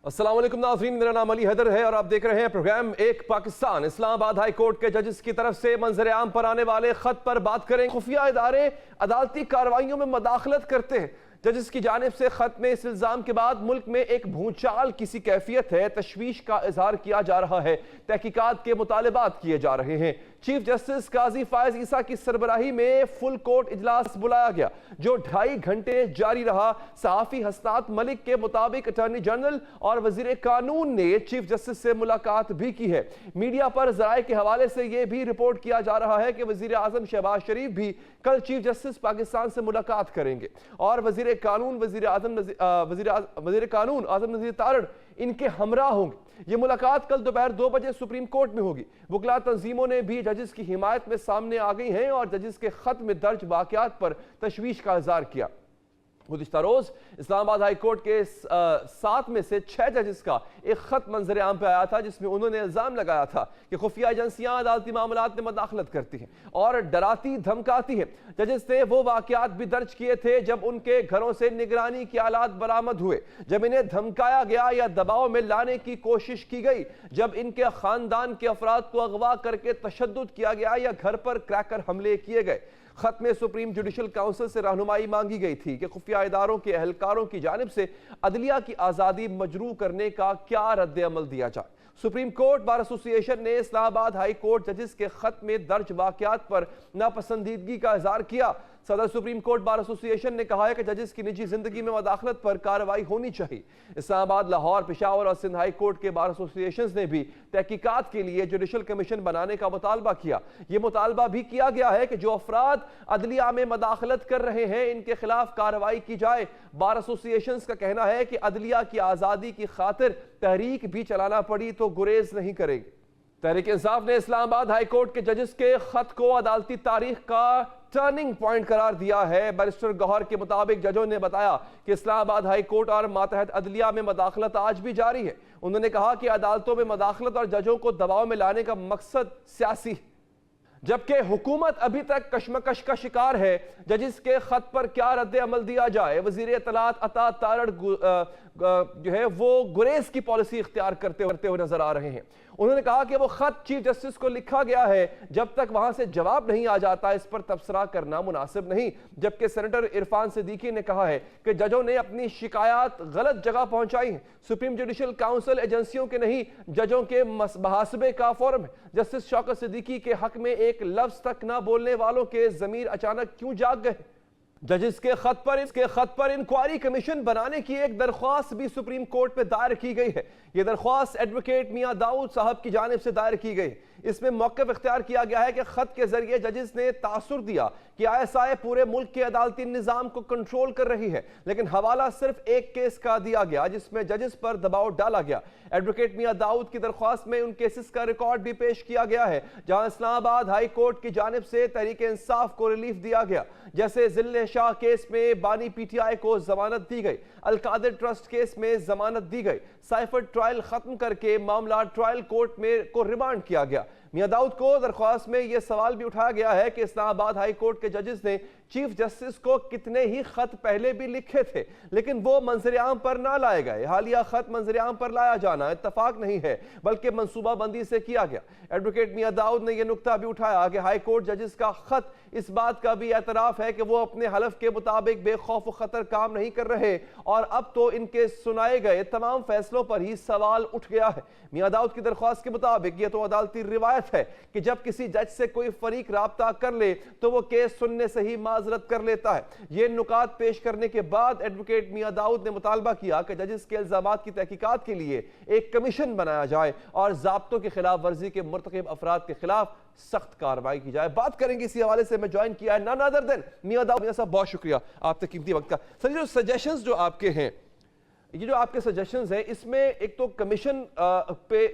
अस्सलाम वालेकुम नाज़रीन, मेरा नाम अली हैदर है और आप देख रहे हैं प्रोग्राम एक पाकिस्तान। इस्लामाबाद हाई कोर्ट के जजेस की तरफ से मंजर आम पर आने वाले खत पर बात करें। खुफिया इदारे अदालती कार्रवाइयों में मदाखलत करते हैं। जजेस की जानिब से खत में इस इल्ज़ाम के बाद मुल्क में एक भूचाल किसी कैफियत है, तशवीश का इजहार किया जा रहा है, तहकीकात के मुतालबात किए जा रहे हैं। चीफ जस्टिस काजी फायज ईसा की सरबराही में फुल कोर्ट इजलास बुलाया गया जो 2.5 घंटे जारी रहा। सहाफ़ी हसनात मलिक के मुताबिक अटॉर्नी जनरल और वजीर कानून ने चीफ जस्टिस से मुलाकात भी की है। मीडिया पर जराए के हवाले से यह भी रिपोर्ट किया जा रहा है कि वजीर आजम शहबाज शरीफ भी कल चीफ जस्टिस पाकिस्तान से मुलाकात करेंगे और वजीर कानून आजम नज़ीर तारड़ इनके हमरा होंगे। ये मुलाकात कल दोपहर 2 बजे सुप्रीम कोर्ट में होगी। वकला तंजीमों ने भी जजेस की हिमायत में सामने आ गई हैं और जजेस के खत में दर्ज वाकयात पर तशवीश का इजहार किया। गुज़िश्ता रोज इस्लामाबाद हाई कोर्ट के 7 में से 6 जजेस का एक खत मंजर आम पे आया था जिसमें उन्होंने इल्जाम लगाया था कि खुफिया एजेंसियां अदालती मामलात में मदाखलत करती हैं और डराती धमकाती हैं। जजेस ने वो वाकयात भी दर्ज किए थे जब उनके घरों से निगरानी के आलात बरामद हुए, जब इन्हें धमकाया गया या दबाव में लाने की कोशिश की गई, जब इनके खानदान के अफराद को अगवा करके तशद्दुद किया गया या घर पर क्रैकर हमले किए गए। खत में सुप्रीम जुडिशल काउंसिल से रहनुमाई मांगी गई थी कि खुफिया इदारों के अहलकारों की जानिब से अदलिया की आज़ादी मजरू करने का क्या रद्द अमल दिया जाए। सुप्रीम कोर्ट बार एसोसिएशन ने इस्लामाबाद हाई कोर्ट जजेस के खत में दर्ज वाकयात पर नापसंदीदगी का इजहार किया। सदर सुप्रीम कोर्ट बार एसोसिएशन ने कहा है कि जजेस की निजी जिंदगी में मदाखलत पर कार्रवाई होनी चाहिए। इस्लामाबाद, लाहौर, पेशावर और सिंध हाई कोर्ट के बार एसोसिएशन ने भी तहकीकात के लिए जुडिशल कमीशन बनाने का मुतालबा किया। यह मुतालबा भी किया गया है कि जो अफराद अदलिया में मदाखलत कर रहे हैं इनके खिलाफ कार्रवाई की जाए। बार एसोसिएशन का कहना है कि अदलिया की आज़ादी की खातिर तहरीक भी चलाना पड़ी तो गुरेज नहीं करेंगे। तहरीक इंसाफ ने इस्लामाबाद हाई कोर्ट के जजेस के खत को अदालती तारीख का टर्निंग पॉइंट करार दिया है। बैरिस्टर गौहर के मुताबिक जजों ने बताया कि इस्लामाबाद हाई कोर्ट और मातहत अदलिया में मदाखलत आज भी जारी है। उन्होंने कहा कि अदालतों में मदाखलत और जजों को दबाव में लाने का मकसद सियासी है, जबकि हुकूमत अभी तक कशमकश का शिकार है। जजिस के खत पर क्या रद्द अमल दिया जाए। वजीर इत्तलात अता तारड़ जो है वो गुरेज की पॉलिसी इख्तियार करते हुए नजर आ रहे हैं। उन्होंने कहा कि वो खत चीफ जस्टिस को लिखा गया है, जब तक वहां से जवाब नहीं आ जाता इस पर तबसरा करना मुनासिब नहीं। जबकि सेनेटर इरफान सिद्दीकी ने कहा है कि जजों ने अपनी शिकायत गलत जगह पहुंचाई है। सुप्रीम जुडिशल काउंसिल एजेंसियों के नहीं जजों के मुहासबे का फोरम है। जस्टिस शौकत सिद्दीकी के हक में एक लफ्ज तक ना बोलने वालों के जमीर अचानक क्यों जाग गए। जजेस के खत पर इंक्वायरी कमीशन बनाने की एक दरख्वास्त भी सुप्रीम कोर्ट में दायर की गई है। यह दरख्वास्त एडवोकेट मियां दाऊद साहब की जानिब से दायर की गई। इसमें मौक़िफ़ इख्तियार किया गया है कि खत के जरिए जजेस ने तासुर दिया कि ISI पूरे मुल्क के अदालती निज़ाम को कंट्रोल कर रही है, लेकिन हवाला सिर्फ एक केस का दिया गया जिसमें जजेस पर दबाव डाला गया। एडवोकेट मियां दाऊद की दरख्वास्त में उन केसेस का रिकॉर्ड भी पेश किया गया है जहां इस्लामाबाद हाई कोर्ट की जानिब से तहरीक इंसाफ को रिलीफ दिया गया। जैसे जिले शाह केस में बानी PTI को जमानत दी गई, अलकादिर ट्रस्ट केस में जमानत दी गई, साइफर ट्रायल खत्म करके मामला ट्रायल कोर्ट में को रिमांड किया गया। मियां दाऊद को दरख्वास्त में यह सवाल भी उठाया गया है कि इस्लामाबाद हाई कोर्ट के जजेस ने चीफ जस्टिस को कितने ही खत पहले भी लिखे थे लेकिन वो मंजर आम पर ना लाए गए। हालिया खत मंजर आम पर लाया जाना इत्तफाक नहीं है बल्कि मनसूबाबंदी से किया गया। एडवोकेट मियां दाऊद ने यह नुक्ता भी उठाया कि हाई कोर्ट जजेस का खत इस बात का भी एतराफ है कि वो अपने हलफ के मुताबिक बेखौफ खतर काम नहीं कर रहे और अब तो इनके सुनाए गए तमाम फैसलों पर ही सवाल उठ गया है। मियां दाऊद की दरख्वास्त के मुताबिक यह तो अदालती रिवायत है कि जब किसी जज से कोई फरीक राब्ता कर ले तो वो केस सुनने से ही माजरत कर लेता है। ये नुकात पेश करने के बाद एडवोकेट मियां दाऊद ने मुतालबा किया कि जजेस के इल्जामात की तहकीकात के लिए एक कमीशन बनाया जाए और ज़ाब्तों की खिलाफ वर्जी के मुर्तकिब अफराद के खिलाफ सख्त कार्रवाई की जाए। बात करेंगे इसी हवाले से। मैं ज्वाइन किया है नन अदर देन मियां दाऊद साहब। बहुत शुक्रिया आपके कीमती वक्त का। सर, जो सजेशंस जो आपके हैं, ये जो आपके सजेशंस हैं, इसमें एक तो कमीशन पे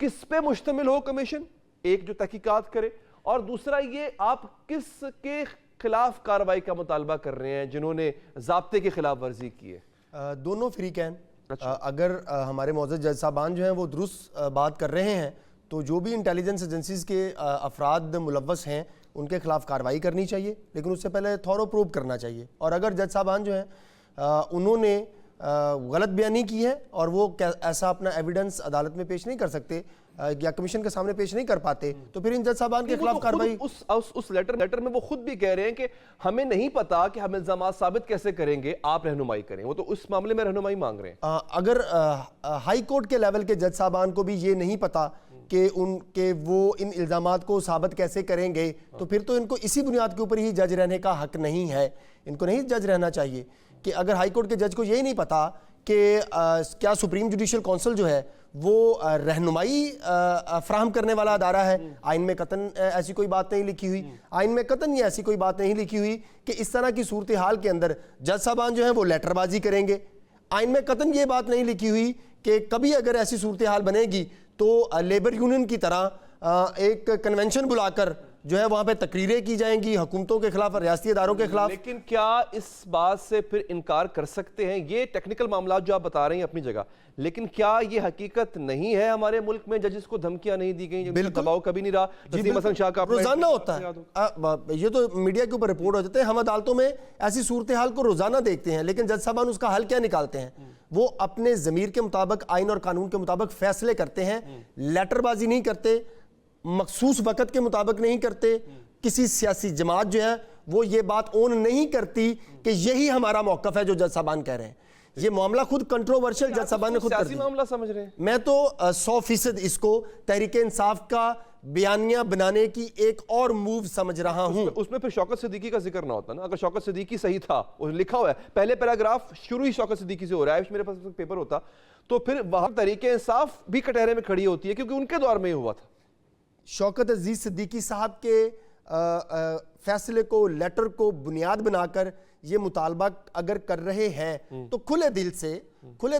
किस पे मुश्तमिल हो कमीशन, एक जो तहकीकात करे, और दूसरा ये आप किस के खिलाफ कार्रवाई का मुतालबा कर रहे हैं जिन्होंने ज़ाब्ते की खिलाफ वर्जी की है। दोनों फ्री कैन। अच्छा। अगर हमारे मौजूद जज साहबान जो हैं वो दुरुस्त बात कर रहे हैं तो जो भी इंटेलिजेंस एजेंसीज के अफराद मुलव्वस हैं उनके खिलाफ कार्रवाई करनी चाहिए, लेकिन उससे पहले थॉरो प्रूव करना चाहिए। और अगर जज साहबान जो हैं उन्होंने गलत बयानी की है और वो ऐसा अपना एविडेंस अदालत में पेश नहीं कर सकते या कमीशन के सामने पेश नहीं कर पाते, तो फिर इन जज साहबान के खिलाफ कार्रवाई। उस लेटर में वो खुद भी कह रहे हैं कि हमें नहीं पता कि हम इल्जाम साबित कैसे करेंगे, आप रहनुमाई करें। वो तो उस मामले में रहनुमाई मांग रहे हैं। अगर हाई कोर्ट के लेवल के जज साहबान को भी ये नहीं पता कि वो इन इल्जामात को साबित कैसे करेंगे, तो फिर तो इनको इसी बुनियाद के ऊपर ही जज रहने का हक नहीं है। इनको नहीं जज रहना चाहिए कि अगर हाई कोर्ट के जज को यही नहीं पता कि क्या सुप्रीम जुडिशियल काउंसिल जो है वो रहनुमाई फ्राहम करने वाला अदारा है। आइन में कतन ऐसी कोई बात नहीं लिखी हुई, आइन में कतन ये ऐसी कोई बात नहीं लिखी हुई कि इस तरह की सूरत हाल के अंदर जज साहबान जो है वो लेटरबाजी करेंगे। आइन में कतन ये बात नहीं लिखी हुई कि कभी अगर ऐसी सूरत हाल बनेगी तो लेबर यूनियन की तरह एक कन्वेंशन बुलाकर जो है वहां पे तकरीरें की जाएंगी हुकूमतों के खिलाफ, रियासती इदारों के खिलाफ। लेकिन क्या इस बात से फिर इनकार कर सकते हैं? ये टेक्निकल मामला जो आप बता रहे हैं अपनी जगह, लेकिन क्या ये हकीकत नहीं है हमारे मुल्क में जजेस को धमकियां नहीं दी गई, दबाव कभी नहीं रहा? नसीम हसन शाह का रोजाना होता है, ये तो मीडिया के ऊपर रिपोर्ट हो जाते हैं। हम अदालतों में ऐसी सूरत हाल को रोजाना देखते हैं, लेकिन जज साहबान उसका हल क्या निकालते हैं? वो अपने जमीर के मुताबिक, आइन और कानून के मुताबिक फैसले करते हैं, लेटरबाजी नहीं करते, मखसूस वक़्त के मुताबिक नहीं करते। किसी सियासी जमात जो है वो ये बात ओन नहीं करती कि यही हमारा मौक़िफ़ है जो जज साहबान कह रहे हैं। ये मामला खुद कंट्रोवर्शियल जज साहबान ने खुद कर दिया। मामला समझ रहे हैं। मैं तो 100% इसको तहरीक इंसाफ का बयानिया बनाने की एक और मूव समझ रहा हूं। उसमें फिर शौकत सिद्दीकी का जिक्र ना होता ना। अगर शौकत सिद्दीकी सही था, लिखा हुआ है पहले पैराग्राफ शुरू ही शौकत सिद्दीकी से हो रहा है, मेरे पास पेपर होता, तो फिर वहां तहरीक इंसाफ भी कटहरे में खड़ी होती है, क्योंकि उनके दौर में ही हुआ था। शौकत अजीज सिद्दीकी साहब के फैसले को, लेटर को बुनियाद बनाकर ये मुतालबा अगर कर रहे हैं तो खुले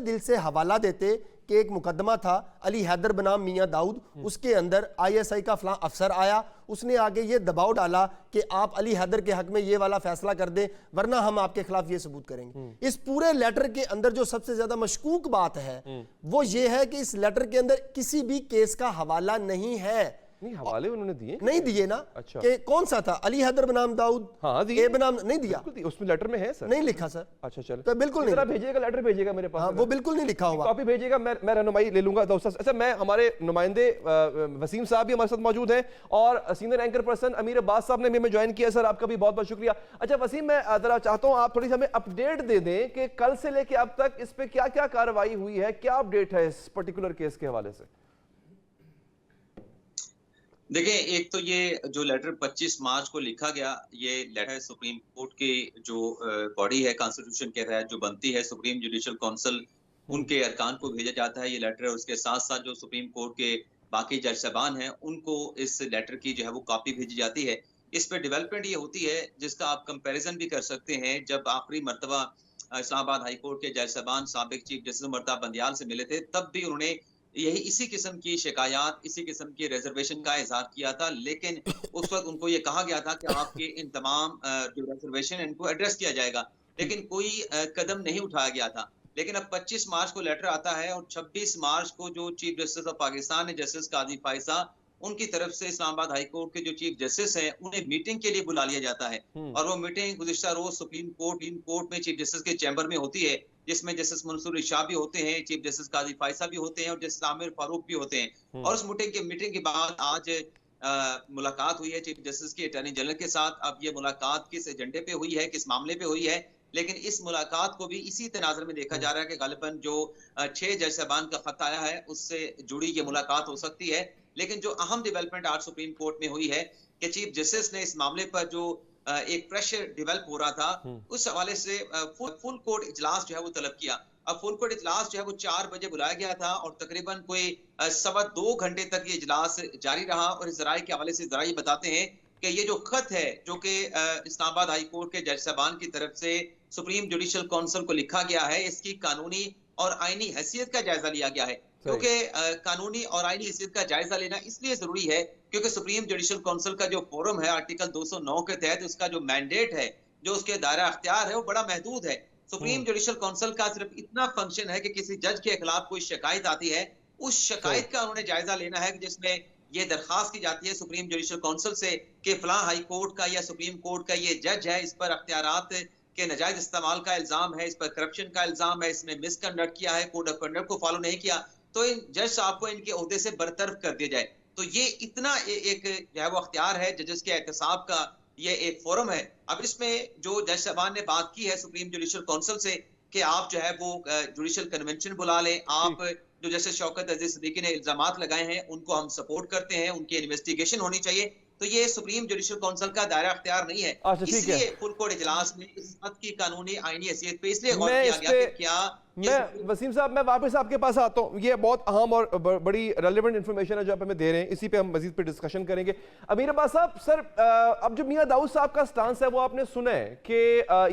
दिल से हवाला देते कि एक मुकदमा था अली हैदर बनाम मियां दाऊद, उसके अंदर ISI का फलां अफसर आया, उसने आगे ये दबाव डाला कि आप अली हैदर के हक में ये वाला फैसला कर दें वरना हम आपके खिलाफ ये सबूत करेंगे। इस पूरे लेटर के अंदर जो सबसे ज्यादा मशकूक बात है वो ये है कि इस लेटर के अंदर किसी भी केस का हवाला नहीं है। नहीं, हवाले उन्होंने दिए नहीं दिए ना। अच्छा। कि कौन सा था? अली हैदर बनाम दाऊद। हाँ, दिए। ए बनाम नहीं दिया, उसमें लेटर में है सर? नहीं लिखा सर। अच्छा चलो, तो बिल्कुल नहीं भेजिएगा, लेटर भेजिएगा मेरे पास। हाँ, वो बिल्कुल नहीं लिखा हुआ। कॉपी भेजिएगा, मैं रहनुमाई ले लूंगा। अच्छा, मैं हमारे नुमाइंदे वसीम साहब भी हमारे साथ मौजूद हैं और सीनियर एंकर पर्सन अमीर अब्बास साहब ने भी हमें ज्वाइन किया। सर आपका भी बहुत बहुत शुक्रिया। अच्छा वसीम, मैं जरा चाहता हूँ आप थोड़ी सी हमें अपडेट दे दें कि कल से लेके अब तक इस पे क्या क्या कार्रवाई हुई है, क्या अपडेट है इस पर्टिकुलर केस के हवाले से? देखिए, एक तो ये जो लेटर 25 मार्च को लिखा गया, ये लेटर सुप्रीम कोर्ट की जो बॉडी है कॉन्स्टिट्यूशन के तहत जो बनती है, सुप्रीम जुडिशियल काउंसिल, उनके अरकान को भेजा जाता है ये लेटर। उसके साथ साथ जो सुप्रीम कोर्ट के बाकी जज साहबान हैं उनको इस लेटर की जो है वो कॉपी भेजी जाती है। इस पर डेवलपमेंट ये होती है जिसका आप कंपेरिजन भी कर सकते हैं। जब आखिरी मरतबा इस्लामाबाद हाई कोर्ट के जज साहबान साबिक चीफ जस्टिस उमर बंदियाल से मिले थे, तब भी उन्होंने इसी किस्म की शिकायत, इसी किस्म की रिजर्वेशन का इजहार किया था, लेकिन उस वक्त उनको ये कहा गया था कि आपके इन तमाम जो रिजर्वेशन इनको एड्रेस किया जाएगा, लेकिन कोई कदम नहीं उठाया गया था। लेकिन अब 25 मार्च को लेटर आता है और 26 मार्च को जो चीफ जस्टिस ऑफ पाकिस्तान है जस्टिस काजी फायसा, उनकी तरफ से इस्लामाबाद हाई कोर्ट के जो चीफ जस्टिस हैं उन्हें मीटिंग के लिए बुला लिया जाता है। और वो मीटिंग गुज़िश्ता रोज सुप्रीम कोर्ट में चीफ जस्टिस के चैम्बर में होती है, जिसमें जस्टिस मंसूर शाह भी होते हैं, चीफ जस्टिस काजी फायसा भी होते हैं और जस्टिस आमिर फारूक भी होते हैं। और उस मीटिंग के बाद आज मुलाकात हुई है चीफ जस्टिस की अटॉर्नी जनरल के साथ। अब ये मुलाकात किस एजेंडे पे हुई है, किस मामले पे हुई है, लेकिन इस मुलाकात को भी इसी तनाज़ुर में देखा जा रहा है कि गालिबन जो 6 जज साहबान का खत आया है उससे जुड़ी ये मुलाकात हो सकती है। लेकिन जो अहम डेवलपमेंट आज सुप्रीम कोर्ट में हुई है कि चीफ जस्टिस ने इस मामले पर जो एक प्रेशर डेवलप हो रहा था, उस हवाले से फुल कोर्ट इजलास जो है वो तलब किया। अब फुल कोर्ट इजलास जो है वो 4 बजे बुलाया गया था और तकरीबन कोई 2.25 घंटे तक ये इजलास जारी रहा। और इस जराये के हवाले से जराये बताते हैं कि ये जो खत है जो कि इस्लामाबाद हाई कोर्ट के जज साहबान की तरफ से सुप्रीम जुडिशियल काउंसिल को लिखा गया है, इसकी कानूनी और आईनी हैसियत का जायजा लिया गया है। क्योंकि कानूनी और आईनी हैसियत का जायजा लेना इसलिए जरूरी है क्योंकि सुप्रीम जुडिशियल काउंसिल का जो फोरम है आर्टिकल 209 के तहत उसका जो मैंडेट है, जो उसके दायरा अख्तियार है वो बड़ा महदूद है। सुप्रीम जुडिशियल काउंसिल का सिर्फ इतना फंक्शन है कि किसी जज के खिलाफ कोई शिकायत आती है, उस शिकायत का उन्होंने जायजा लेना है, जिसमें ये दरखास्त की जाती है सुप्रीम जुडिशियल काउंसिल से कि फलां हाई कोर्ट का या सुप्रीम कोर्ट का ये जज है, इस पर अख्तियारात कि नाजायज इस्तेमाल का इल्जाम है, इस पर करप्शन का इल्जाम है, इसमें मिसकंडक्ट किया है, कोड ऑफ कंडक्ट को फॉलो नहीं किया, तो इन जज साहब को इनके ओहदे से बरतरफ कर दिया जाए। तो ये इतना एक जो है वो अख्तियार है जजेस के एहतसाब का, ये एक फोरम है। अब इसमें जो जज साहबान ने बात की है सुप्रीम जुडिशल काउंसिल से कि आप जो है वो जुडिशल कन्वेंशन बुला लें, आप जो जैसे शौकत अजीज सिद्दीकी ने इल्जामात लगाए हैं उनको हम सपोर्ट करते हैं, उनकी इन्वेस्टिगेशन होनी चाहिए। तो ये सुप्रीम जुडिशल काउंसिल का दायरा अख्तियार नहीं है। अच्छा, ठीक है। इसलिए फुल कोर्ट इजलास में इस बात की कानूनी आईनी हैसियत पे इसलिए गौर मैं किया इस गया पे कि क्या मैं वसीम साहब मैं वापस आपके पास आता हूं। ये बहुत अहम और बड़ी रेलेवेंट इंफॉर्मेशन है जो आप हमें दे रहे हैं, इसी पे हम मजीद पे डिस्कशन करेंगे। अमीर अब्बास साहब, सर अब जो मियां दाऊद साहब का स्टांस है वो आपने सुना है कि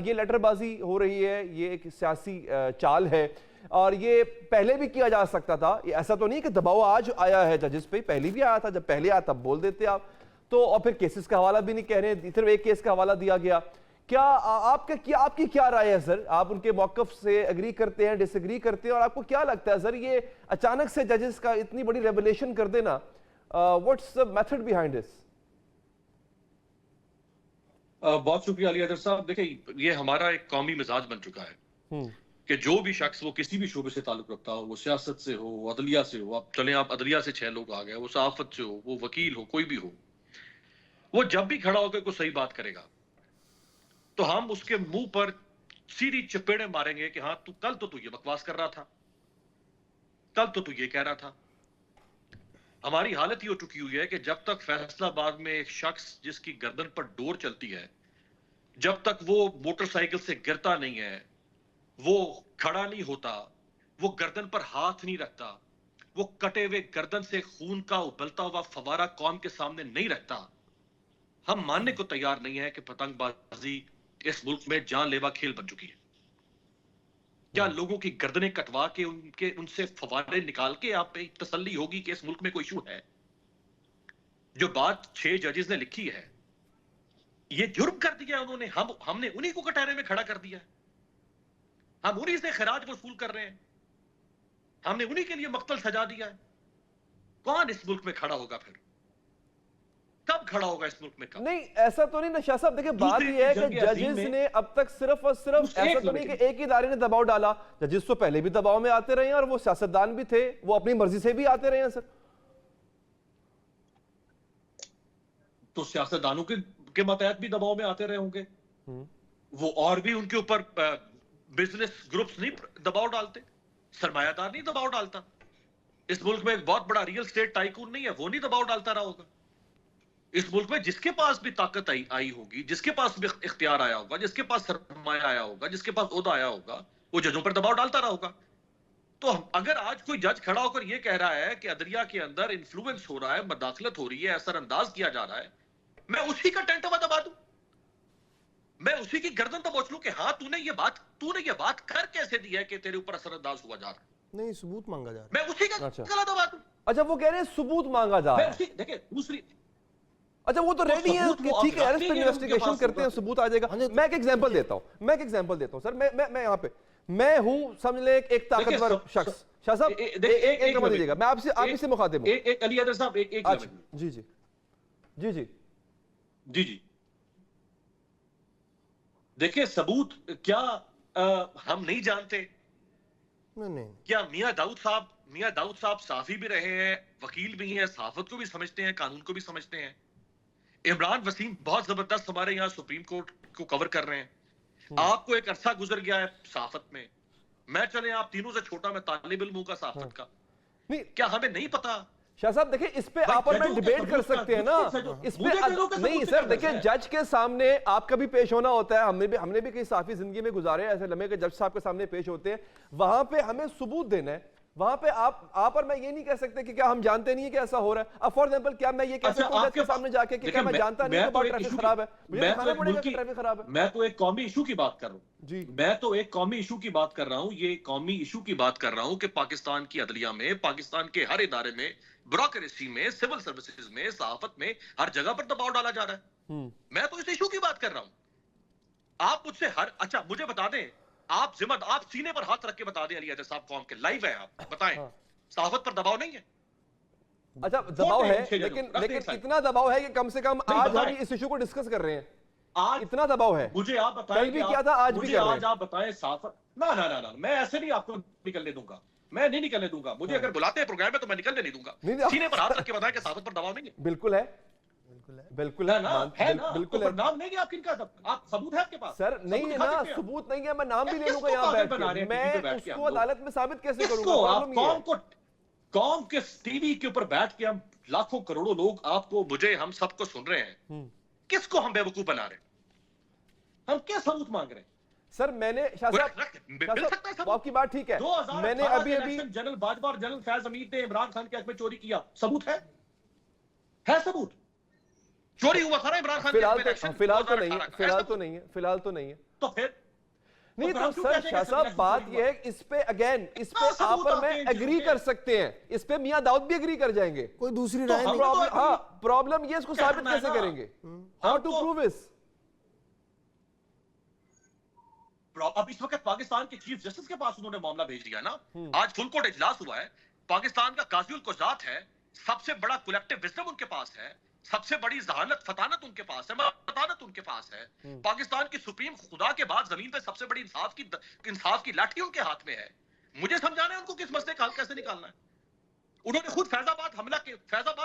ये लेटरबाजी हो रही है, ये एक सियासी चाल है और ये पहले भी किया जा सकता था। ये ऐसा तो नहीं कि दबाव आज आया है जजेस पे, पहले भी आया था। जब पहले आया तब बोल देते आप तो, और फिर केसेस का हवाला भी नहीं कह रहे हैं, सिर्फ एक केस का हवाला दिया गया। क्या आपकी क्या राय है सर? आप उनके मौकफ से एग्री करते हैं, डिसएग्री करते हैं, और आपको क्या लगता है सर ये अचानक से जजेस का इतनी बड़ी रेवलेशन कर देना, what's the method behind this? बहुत शुक्रिया अली अदर साहब। देखिए, ये हमारा एक कौमी मिजाज बन चुका है कि जो भी शख्स वो किसी भी शोबे से ताल्लुक रखता हो, वो सियासत से हो, वो अदलिया से हो, आप अदलिया से 6 लोग आ गए, वो सहाफत से हो, वो वकील हो, कोई भी हो, वो जब भी खड़ा होकर कोई सही बात करेगा तो हम उसके मुंह पर सीधी चपेड़े मारेंगे कि हाँ कल तो तू ये बकवास कर रहा था, कल तो तू ये कह रहा था। हमारी हालत ये हो चुकी हुई है कि जब तक फैसलाबाद में एक शख्स जिसकी गर्दन पर डोर चलती है, जब तक वो मोटरसाइकिल से गिरता नहीं है, वो खड़ा नहीं होता, वो गर्दन पर हाथ नहीं रखता, वो कटे हुए गर्दन से खून का उबलता हुआ फवारा कौम के सामने नहीं रखता, हम मानने को तैयार नहीं है कि पतंगबाजी इस मुल्क में जानलेवा खेल बन चुकी है। क्या लोगों की गर्दनें कटवा के उनसे फवारे निकाल के आप पे तसल्ली होगी कि इस मुल्क में कोई इशू है? जो बात 6 जजेस ने लिखी है, ये जुर्म कर दिया उन्होंने, हमने उन्हीं को कटहरे में खड़ा कर दिया, हम उन्हीं से खराज वसूल कर रहे हैं, हमने उन्हीं के लिए मक्तल सजा दिया है। कौन इस मुल्क में खड़ा होगा फिर? कब खड़ा होगा इस मुल्क में? कब? नहीं, ऐसा तो नहीं ना शाह साहब। देखिए, बात यह है कि जजेस ने अब तक सिर्फ और सिर्फ ऐसा तो नहीं कि एक ही इदारे ने दबाव डाला, जजेस तो पहले भी दबाव में आते रहे हैं और वो सियासतदान भी थे, वो अपनी मर्जी से भी आते रहे हैं सर। तो सियासतदानों के मतहत भी दबाव में आते रहे होंगे, वो और भी उनके ऊपर बिजनेस ग्रुप्स नहीं दबाव डालते, सरमायादार नहीं दबाव डालता। इस मुल्क में एक बहुत बड़ा रियल एस्टेट टाइकून नहीं है, वो नहीं दबाव डालता रहा होगा। इस मुल्क में जिसके पास भी ताकत आई होगी, जिसके पास भी इख्तियार आया होगा, जिसके पास सरमाया आया होगा, जिसके पास ओहदा आया होगा, वो जजों पर दबाव डालता रहा होगा। तो अगर आज कोई जज खड़ा होकर ये कह रहा है कि अदलिया के अंदर इन्फ्लुएंस हो रहा है, मदाखलत हो रही है, असरअंदाज किया जा रहा है, मैं उसी का टेंटवा दबा दूं, मैं उसी की गर्दन दबोच लूं कि हाँ तूने ये बात कर कैसे दी है कि तेरे ऊपर असरअंदाज हुआ जा रहा है? नहीं, सबूत मांगा जा रहा है, मैं उसी का गला दबा दूं। अच्छा, वो कह रहे हैं सबूत मांगा जा रहा है। देखिए दूसरी, अच्छा, वो तो रेडी है कि ठीक है यार, इस पर इन्वेस्टिगेशन करते हैं, सबूत आ जाएगा। मैं एक एग्जांपल देता हूं सर। मैं यहाँ पे मैं हूं, समझ ले एक ताकतवर शख्स। शाह साहब एक नंबर दीजिएगा, मैं आपसे मुखातिब हूं। एक अली अदर साहब, एक जी जी जी जी जी जी देखिए, सबूत क्या हम नहीं जानते? नहीं, क्या मियां दाऊद साहब साफी भी रहे हैं, वकील भी हैं, सहाफत को भी समझते हैं, कानून को भी समझते हैं। इमरान वसीम बहुत जबरदस्त हमारे यहाँ सुप्रीम कोर्ट को कवर कर रहे हैं। आपको एक अरसा गुजर गया है सहाफत में, मैं चले आप तीनों से छोटा, मैं तालिब इल्म का सहाफत का। नहीं, क्या हमें नहीं पता? शाह साहब देखिए, इस पे आप और मैं डिबेट कर सकते हैं ना, इस पे नहीं सर। देखिए, जज के सामने आपका भी पेश होना होता है, हमने भी कई साफी जिंदगी में गुजारे ऐसे लम्हे के जज साहब के सामने पेश होते हैं, वहां पे हमें सबूत देना है। वहां पे आप और मैं ये नहीं कह सकते कि क्या हम जानते नहीं है कि ऐसा हो रहा है। अब फॉर एग्जांपल, क्या मैं ये कह सकता हूं जज के सामने जाके कि क्या मैं जानता नहीं कि ट्रैफिक खराब है, मुझे दिखाना पड़ेगा कि ट्रैफिक खराब है? मैं तो एक कौमी इशू की बात कर रहा हूं जी, मैं तो एक कौमी इशू की बात कर रहा हूं, ये कौमी इशू की बात कर रहा हूं कि पाकिस्तान की अदलिया में, पाकिस्तान के हर इदारे में, ब्यूरोक्रेसी में, सिविल सर्विसेज में, सहाफत में, हर जगह पर दबाव डाला जा रहा है। मैं तो इस इशू की बात कर रहा हूं। आप मुझसे अच्छा मुझे बता दें, आप सीने पर हाथ रख के बता दें अली अदर साहब, कौम के लाइव है, आप बताएं सहाफत पर दबाव नहीं है? अच्छा, दबाव है, लेकिन इतना दबाव है कि कम से कम आज हम इस इशू को डिस्कस कर रहे हैं। आज इतना दबाव है। मुझे आप बताएं, कल भी किया था, आज भी मुझे कर रहे आज आप बताएं साफ। ना ना ना ना, मैं ऐसे नहीं आपको निकलने दूंगा, मैं नहीं निकलने दूंगा। मुझे अगर बुलाते हैं प्रोग्राम में तो मैं निकलने नहीं दूंगा। सीने पर हाथ रख के बताएं कि साफत पर दबाव नहीं है। बिल्कुल है, बिल्कुल है ना है ना, बिल्कुल तो है। फिर नाम नहीं है आप किनका, आप सबूत है आपके पास? सर नहीं है ना, सबूत नहीं है, मैं नाम भी ले लूंगा यहाँ बैठ के, मैं उसको अदालत में साबित कैसे करूंगा? प्रॉब्लम ये है। कौम के टीवी के ऊपर बैठ के हम लाखों करोड़ों लोग आपको, मुझे, हम सबको सुन रहे हैं, किसको हम बेवकूफ बना रहे हैं? हम क्या सबूत मांग रहे हैं? सर मैंने शाह साहब, आपकी बात ठीक है, मैंने अभी जनरल बाजवा और जनरल फैज हमीद ने इमरान खान के हक में चोरी किया, सबूत है सबूत? चोरी हुआ था ना इमरान खान के? फिलहाल तो नहीं है। तो फिर नहीं तो सर शाह साहब बात यह है, इस पे अगेन, इस पे आप और मैं एग्री कर सकते हैं, इस पे मियां दाऊद भी एग्री कर जाएंगे, कोई दूसरी राय नहीं। हाँ, प्रॉब्लम ये इसको साबित कैसे करेंगे? हाउ टू प्रूव इस? अब इस वक्त पाकिस्तान के चीफ जस्टिस के पास उन्होंने मामला भेज दिया ना। आज फुल कोर्ट इजलास हुआ है, पाकिस्तान का काज़ी कुज़ात है, सबसे बड़ा कलेक्टिव विजडम उनके पास है, सबसे बड़ी जहानत फतानत उनके पास है, मतानत उनके पास है। पाकिस्तान की सुप्रीम खुदा के बाद जमीन पे सबसे बड़ी इंसाफ की लाठी उनके हाथ में है। मुझे समझाना है उनको किस मसले का हल कैसे निकालना है। उन्होंने खुद फैजाबाद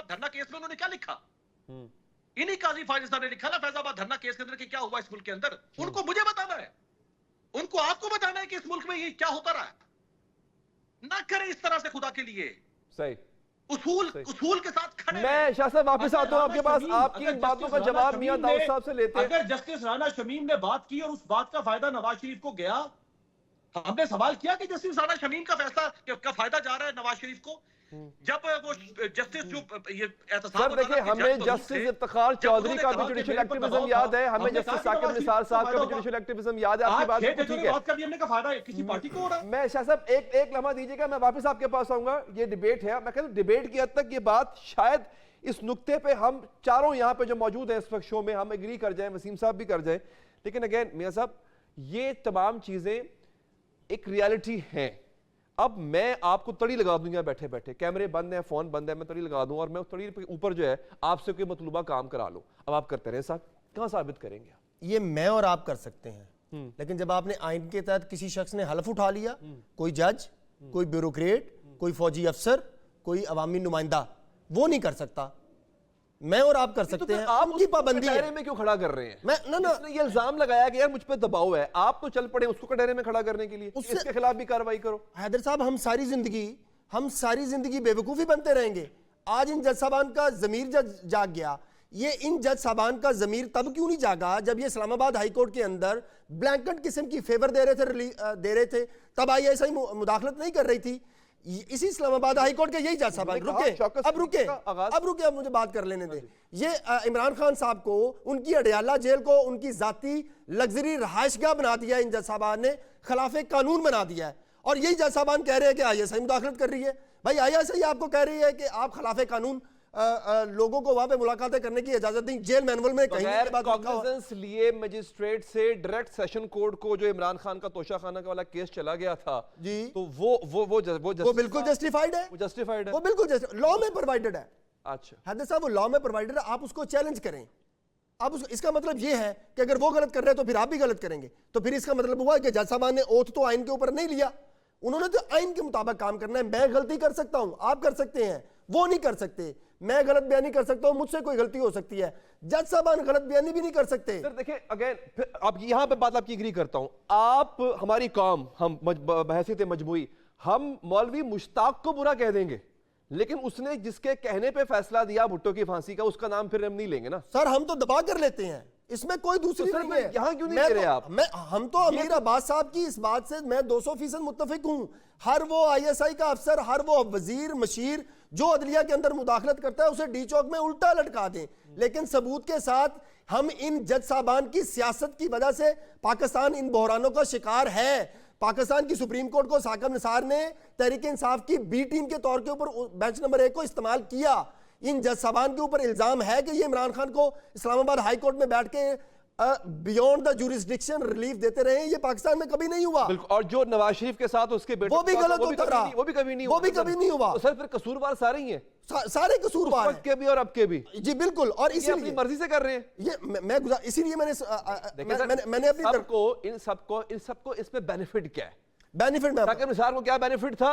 धरना केस में उन्होंने क्या लिखा? इन्हीं काजी फाजिस्तान ने लिखा ना फैजाबाद धरना केस के अंदर कि क्या हुआ इस मुल्क के अंदर। उनको मुझे बताना है, उनको आपको बताना है कि इस मुल्क में ये क्या होता रहा है। ना करें इस तरह से खुदा के लिए। सही उसूल के साथ खड़े। मैं शाह साहब वापस आता हूं आपके पास, आपकी इन बातों का जवाब मियां दाऊद साहब से लेते हैं। अगर जस्टिस राना शमीम ने बात की और उस बात का फायदा नवाज शरीफ को गया, हमने सवाल किया कि जस्टिस राना शमीम का फैसला का फायदा जा रहा है नवाज शरीफ को। जब वो जस्टिस जो ये सर देखिए, हमें जस्टिस इफ्तिखार चौधरी का भी जुडिशियल एक्टिविज्म याद है, हमें जस्टिस साकिब निसार साहब का भी जुडिशियल एक्टिविज्म याद है। आपकी बात ठीक है, किसी पार्टी को हो रहा है। मैं शाह साहब एक लम्हा दीजिएगा, मैं वापस आपके पास आऊंगा। ये डिबेट है, मैं कहता हूं डिबेट की हद तक ये बात शायद इस नुक्ते पे हम चारों यहाँ पे जो मौजूद हैं इस वक्त शो में, हम एग्री कर जाएं, वसीम साहब भी कर जाए। लेकिन अगेन मियां साहब, ये तमाम चीजें एक रियलिटी हैं। अब मैं आपको तड़ी लगा दूंगा बैठे बैठे, कैमरे बंद हैं, फोन बंद है, मैं तड़ी लगा दूं और मैं उस तड़ी के ऊपर जो है आपसे कोई मतलूबा काम करा लूं। अब आप करते रहे साहब, कहां साबित करेंगे? ये मैं और आप कर सकते हैं, लेकिन जब आपने आइन के तहत किसी शख्स ने हलफ उठा लिया, कोई जज, कोई ब्यूरोक्रेट, कोई फौजी अफसर, कोई अवामी नुमाइंदा, वो नहीं कर सकता। मैं और आप कर सकते हैं। आप उनकी पाबंदी कटहरे में क्यों खड़ा कर रहे हैं? मैं ना ये इल्जाम लगाया कि यार मुझ पे दबाव है, आप तो चल पड़े उसको कटहरे में खड़ा करने के लिए, इसके खिलाफ भी कार्रवाई करो। हैदर साहब, हम सारी जिंदगी बेवकूफ़ी बनते रहेंगे। आज इन जज साहबान का ज़मीर जाग गया। ये इन जज साहबान का ज़मीर तब क्यों नहीं जागा जब ये इस्लामाबाद हाई कोर्ट के अंदर ब्लैंकेट किस्म की फेवर दे रहे थे, तब ISI मुदाखलत नहीं कर रही थी। इसी इस्लामाबाद हाई कोर्ट के यही जज साहब अब रुके, अब मुझे बात कर लेने दें। ये इमरान खान साहब को, उनकी अडयाला जेल को उनकी जाती लग्जरी रहायशगाह बना दिया इन जज साहबान ने, खिलाफ कानून बना दिया है। और यही जज साहबान कह रहे हैं कि ISI मुदाखलत कर रही है। भाई ISI आपको कह रही है कि आप खिलाफ कानून लोगों को वहां पे मुलाकातें करने की इजाजत नहीं। जेल मैनुअल में कहीं कॉग्निजेंस लिए मजिस्ट्रेट से डायरेक्ट सेशन कोर्ट को जो इमरान खान का तोशा खाना का वाला केस चला गया था जी, तो वो बिल्कुल जस्टिफाइड है, वो बिल्कुल लॉ में प्रोवाइडेड है। अच्छा हैदर साहब, वो लॉ में प्रोवाइडेड है, आप उसको चैलेंज करें। अब इसका मतलब ये है कि अगर वो गलत कर रहे हैं तो फिर आप भी गलत करेंगे। तो फिर इसका मतलब हुआ कि जज साहब ने ओथ तो आइन के ऊपर नहीं लिया, उन्होंने तो आइन के मुताबिक काम करना है। मैं गलती कर सकता हूं, आप कर सकते हैं, वो नहीं कर सकते। मैं गलत बयानी कर सकता हूं, मुझसे कोई गलती हो सकती है, जज साहबान गलत बयानी भी नहीं कर सकते। सर देखिए अगेन, अब यहां पे बात आपकी एग्री करता हूं। आप हमारी कौम, हम बहसीत मजमूई, हम मौलवी मुश्ताक को बुरा कह देंगे, लेकिन उसने जिसके कहने पे फैसला दिया भुट्टो की फांसी का, उसका नाम फिर हम नहीं लेंगे ना। सर हम तो दबा कर लेते हैं, इसमें कोई दूसरी नहीं है। यहां क्यों नहीं कह रहे आप? हम तो अमीर अब्बास साहब की इस बात से मैं 200% मुत्तफिक हूं। हर वो ISI का अफसर, हर वो वजीर मशीर जो अदलिया के अंदर मुदाखलत करता है, उसे डी चौक में उल्टा लटका दें, लेकिन सबूत के साथ हम इन जज साहबान की सियासत की वजह से पाकिस्तान इन बहरानों का शिकार है। पाकिस्तान की सुप्रीम कोर्ट को साकिब निसार ने तहरीक इंसाफ की B टीम के तौर के ऊपर बेंच नंबर 1 को इस्तेमाल किया। इन जज साहबान के ऊपर इल्जाम है कि ये इमरान खान को इस्लामाबाद हाई कोर्ट में बैठ के बियॉन्ड द जुरिस्डिक्शन रिलीफ देते रहे, ये पाकिस्तान में कभी नहीं हुआ। बिल्कुल, और जो नवाज शरीफ के साथ उसके बेटे वो भी गलत वो भी होता कभी रहा। नहीं, वो भी कभी नहीं वो भी हुआ। कभी नहीं हुआ। तो सर फिर कसूरवार सारे ही हैं, सारे कसूरवार वक्त के भी और अब के भी, हैं जी, बिल्कुल। और ये अपनी इसीलिए मर्जी से कर रहे हैं। ये इसीलिए मैंने देखिए सर, मैंने अपनी इन सबको इसमें बेनिफिट क्या है? बेनिफिट में ताकि निसार को क्या बेनिफिट था,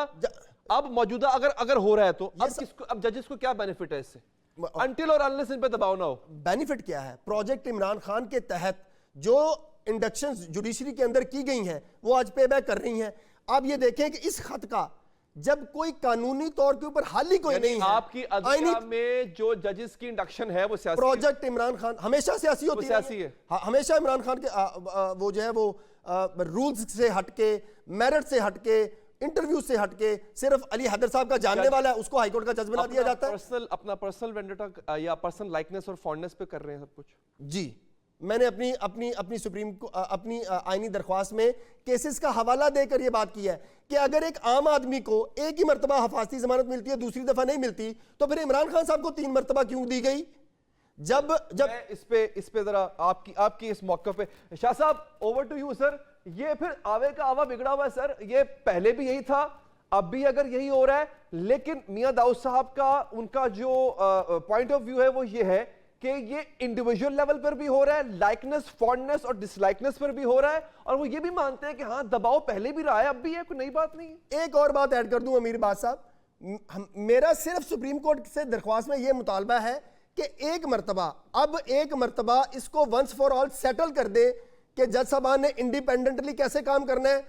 अब मौजूदा अगर हो रहा है तो अब जजेस को क्या बेनिफिट है इससे, अनटिल और अनलेस इन पे दबाव ना हो। बेनिफिट क्या है? प्रोजेक्ट इमरान खान के तहत जो इंडक्शन जुडिशरी के अंदर की गई हैं वो आज पे बैक कर रही हैं। आप ये देखें कि इस खत का जब कोई कानूनी तौर के ऊपर हाल ही कोई नहीं है, आपकी अदलिया में जो जजेस की इंडक्शन है वो सियासी प्रोजेक्ट इमरान खान हमेशा सियासी होती है। हमेशा इमरान खान के वो जो है वो रूल्स से हटके, मेरिट से हटके, इंटरव्यू से हटके, सिर्फ अली हैदर साहब का जानने वाला है उसको हाईकोर्ट का जज बना दिया जाता है। अपना पर्सनल वेंडेटा या पर्सनल लाइकनेस और फॉन्डनेस पे कर रहे हैं सब कुछ। जी, मैंने अपनी सुप्रीम को अपनी आईनी दरख्वास्त में केसेस का हवाला देकर यह बात की है कि अगर एक आम आदमी को एक ही मरतबा हफाजती जमानत मिलती है, दूसरी दफा नहीं मिलती, तो फिर इमरान खान साहब को 3 मरतबा क्यों दी गई? जब इस पे जरा आपकी इस मौके पे शाह साहब, ओवर टू यू सर। ये फिर आवे का आवा बिगड़ा हुआ है सर, ये पहले भी यही था, अब भी अगर यही हो रहा है, लेकिन मियां दाऊद साहब का उनका जो पॉइंट ऑफ व्यू है वो ये है कि ये इंडिविजुअल लेवल पर भी हो रहा है, लाइकनेस, फॉन्डनेस और डिसलाइकनेस पर भी हो रहा है, और वो ये भी मानते हैं कि हाँ दबाव पहले भी रहा है, अब भी है, कोई नई बात नहीं है। एक और बात ऐड कर दूं अमीर बाद साहब, मेरा सिर्फ सुप्रीम कोर्ट से दरख्वास्त में यह मुतालबा है कि एक मरतबा इसको वंस फॉर ऑल सेटल कर दे कि जज साहबान ने इंडिपेंडेंटली कैसे काम करना है,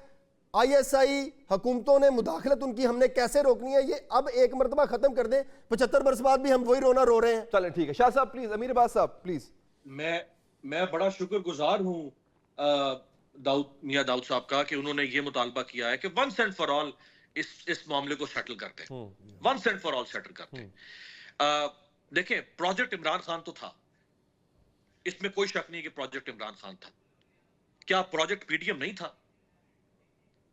आईएसआई हुकूमतों ने मुदाखलत उनकी हमने कैसे रोकनी है, ये अब एक मरतबा खत्म कर दे। 75 वर्ष बाद भी हम वही रोना रो रहे हैं। चलें ठीक है, शाह साहब प्लीज, अमीर अब्बास साहब प्लीज। मैं बड़ा शुक्रगुजार हूं मियां दाऊद साहब का कि उन्होंने ये मुतालबा किया है कि वंस एंड फॉर ऑल इस मामले को सेटल करते हैं, once and for all settle करते हैं। देखें, प्रोजेक्ट इमरान खान तो था, इसमें कोई शक नहीं कि प्रोजेक्ट इमरान खान था। क्या प्रोजेक्ट पीडीएम नहीं था?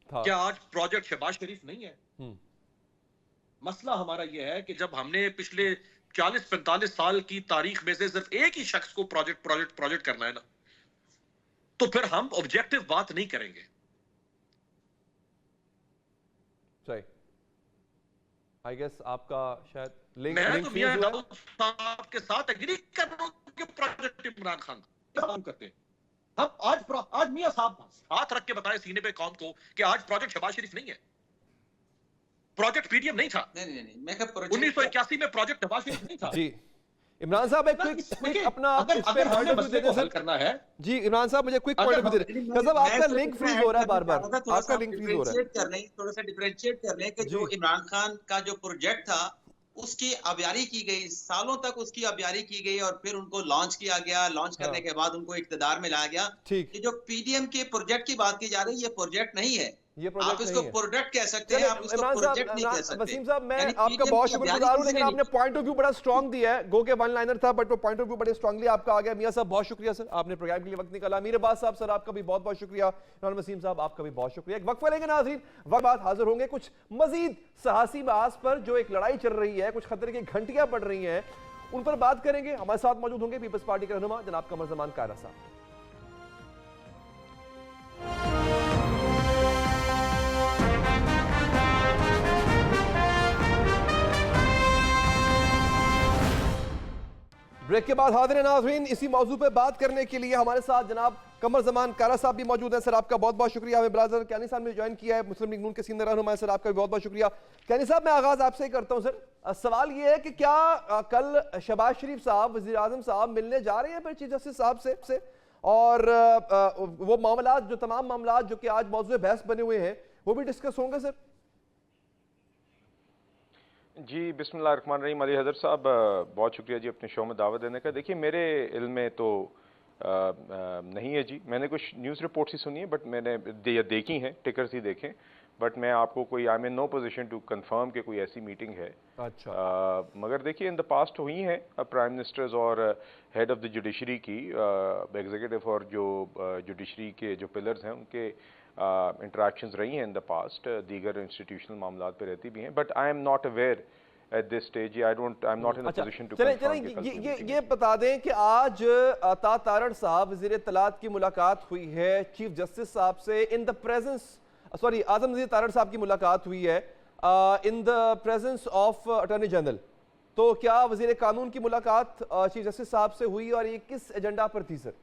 क्या आज प्रोजेक्ट शहबाज शरीफ नहीं है? मसला हमारा यह है कि जब हमने पिछले 40-45 साल की तारीख में से सिर्फ एक ही शख्स को प्रोजेक्ट करना है ना, तो फिर हम ऑब्जेक्टिव बात नहीं करेंगे। सही, आई गेस आपका शायद मैं तो मियां दाऊद साहब के साथ एग्री कर रहा हूं कि प्रोजेक्ट इमरान खान काम करते हैं। हम आज मियां साहब हाथ रख के बताएं सीने पे कौम को कि आज प्रोजेक्ट शहबाज शरीफ नहीं है, प्रोजेक्ट पीडीएम नहीं था। नहीं, मैं कब 1981 में प्रोजेक्ट शहबाज शरीफ नहीं था। जी इमरान साहब, एक क्विक अपना अगर मसले को हल करना है। जी इमरान साहब, मुझे क्विक पॉइंट ऑफ व्यू दे दें। साहब आपका लिंक फ्रीज हो रहा है बार-बार, आपका लिंक फ्रीज हो रहा है। थोड़ा सा डिफरेंशिएट कर लें कि जो इमरान खान का जो प्रोजेक्ट था उसकी अबियारी की गई, सालों तक उसकी अबियारी की गई और फिर उनको लॉन्च किया गया। लॉन्च करने के बाद उनको इक्तदार में लाया गया। ये जो पीडीएम के प्रोजेक्ट की बात की जा रही है, ये प्रोजेक्ट नहीं है, आप इसको प्रोडक्ट कह सकते हैं, आप इसको प्रोजेक्ट नहीं कह सकते। वसीम साहब, मैं आपका बहुत शुक्रगुजार हूं, लेकिन आपने पॉइंट ऑफ व्यू बड़ा स्ट्रांग दिया है। गो के वन लाइनर था, बट वो पॉइंट ऑफ व्यू बड़े स्ट्रांगली आपका आ गया। मियां साहब बहुत शुक्रिया सर, आपने प्रोग्राम के लिए वक्त निकाला। अमीर अब्बास साहब सर, आपका भी बहुत बहुत शुक्रिया। वसीम साहब, आपका भी बहुत शुक्रिया। एक वक्फा लेंगे नाज़रीन, वक्त बाद हाजिर होंगे कुछ मजीद साहसी बहस पर। जो एक लड़ाई चल रही है, कुछ खतरे की घंटियां पड़ रही हैं, उन पर बात करेंगे। हमारे साथ मौजूद होंगे पीपल्स पार्टी के रहनुमा जनाब कमर ज़मान कायरा साहब। ब्रेक के बाद हाजिर नाज़रीन, इसी मौजू पे बात करने के लिए हमारे साथ जनाब कमर ज़मान कारा साहब भी मौजूद हैं। सर आपका बहुत बहुत शुक्रिया। हमें ब्राज़र कैनी साहब ने ज्वाइन किया है, मुस्लिम लीग नून के सीनियर रहनुमा है। सर आपका भी बहुत बहुत शुक्रिया। कैनी साहब, मैं आगाज़ आपसे ही करता हूँ। सर सवाल ये है कि क्या कल शहबाज शरीफ साहब वज़ीर आज़म साहब मिलने जा रहे हैं फिर चीफ जस्टिस साहब से, और वो मामला, जो तमाम मामला जो कि आज मौजूद बहस बने हुए हैं, वो भी डिस्कस होंगे सर? जी बिस्मिल्लाहिर्रहमानिर्रहीम। अली हैदर साहब, बहुत शुक्रिया जी अपने शो में दावत देने का। देखिए, मेरे इल्म में तो नहीं है जी, मैंने कुछ न्यूज़ रिपोर्ट्स ही सुनी है, बट मैंने देखी हैं, टिकर्स ही देखें, बट मैं आपको कोई I am in no position to confirm कि कोई ऐसी मीटिंग है। अच्छा। मगर देखिए, इन द पास्ट हुई हैं प्राइम मिनिस्टर्स और हेड ऑफ द जुडिशरी की, एग्जीक्यूटिव और जो जुडिशरी के जो पिलर्स हैं उनके इंटरेक्शंस रही हैं इन द पास्ट, दीगर इंस्टीट्यूशनल मामलात पे रहती भी हैं, but I am not aware at this stage. I'm not in a अच्छा, position to चले confirm कि कल की ये meeting ये बता दें कि आज अता तारड़ साहब वज़ीर इत्तलात की मुलाकात हुई है चीफ जस्टिस साहब से इन द प्रेजेंस, सॉरी आजम नज़ीर तारड़ साहब की मुलाकात हुई है in the presence of attorney general. तो क्या वज़ीर कानून की मुलाकात चीफ जस्टिस साहब से हुई और ये किस एजेंडा पर थी सर?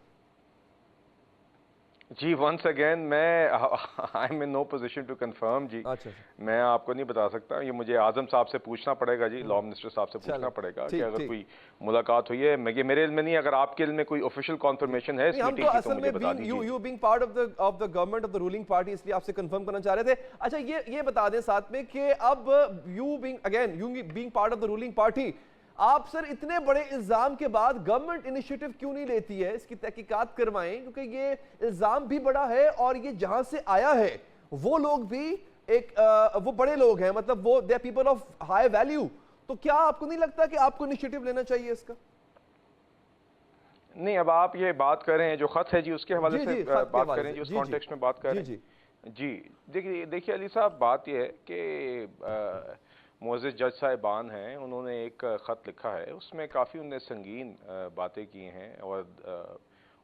जी, वंस अगेन मैं I am in no position to confirm जी। अच्छा, मैं आपको नहीं बता सकता, ये मुझे आजम साहब से पूछना पड़ेगा जी, लॉ मिनिस्टर साहब से पूछना पड़ेगा कि अगर कोई मुलाकात हुई है। ये मेरे इल्म में नहीं, अगर आपके इल्म में कोई ऑफिशियल कॉन्फर्मेशन है इस हम मीटिंग तो की तो असल मुझे में बता दीजिए। You being part of the government of the ruling party, इसलिए आपसे कंफर्म करना चाह रहे थे। अच्छा, ये बता दें साथ में कि अब you being part of the ruling party, आप सर इतने बड़े इल्जाम के बाद गवर्नमेंट इनिशिएटिव क्यों नहीं लेती है, इसकी तहकीकात करवाएं, क्योंकि ये इल्जाम भी बड़ा है और ये जहां से आया है वो लोग भी वो बड़े लोग हैं, मतलब वो they are people of high value. तो क्या आपको नहीं लगता कि आपको इनिशिएटिव लेना चाहिए इसका? नहीं, अब आप ये बात कर रहे हैं जो खत है जी उसके हवाले से बात करें जी, उस कॉन्टेक्स्ट में बात करें जी। देखिए अली साहब, बात यह है कि मोअज़्ज़िज़ जज साहिबान हैं, उन्होंने एक ख़त लिखा है, उसमें काफ़ी उन्होंने संगीन बातें की हैं और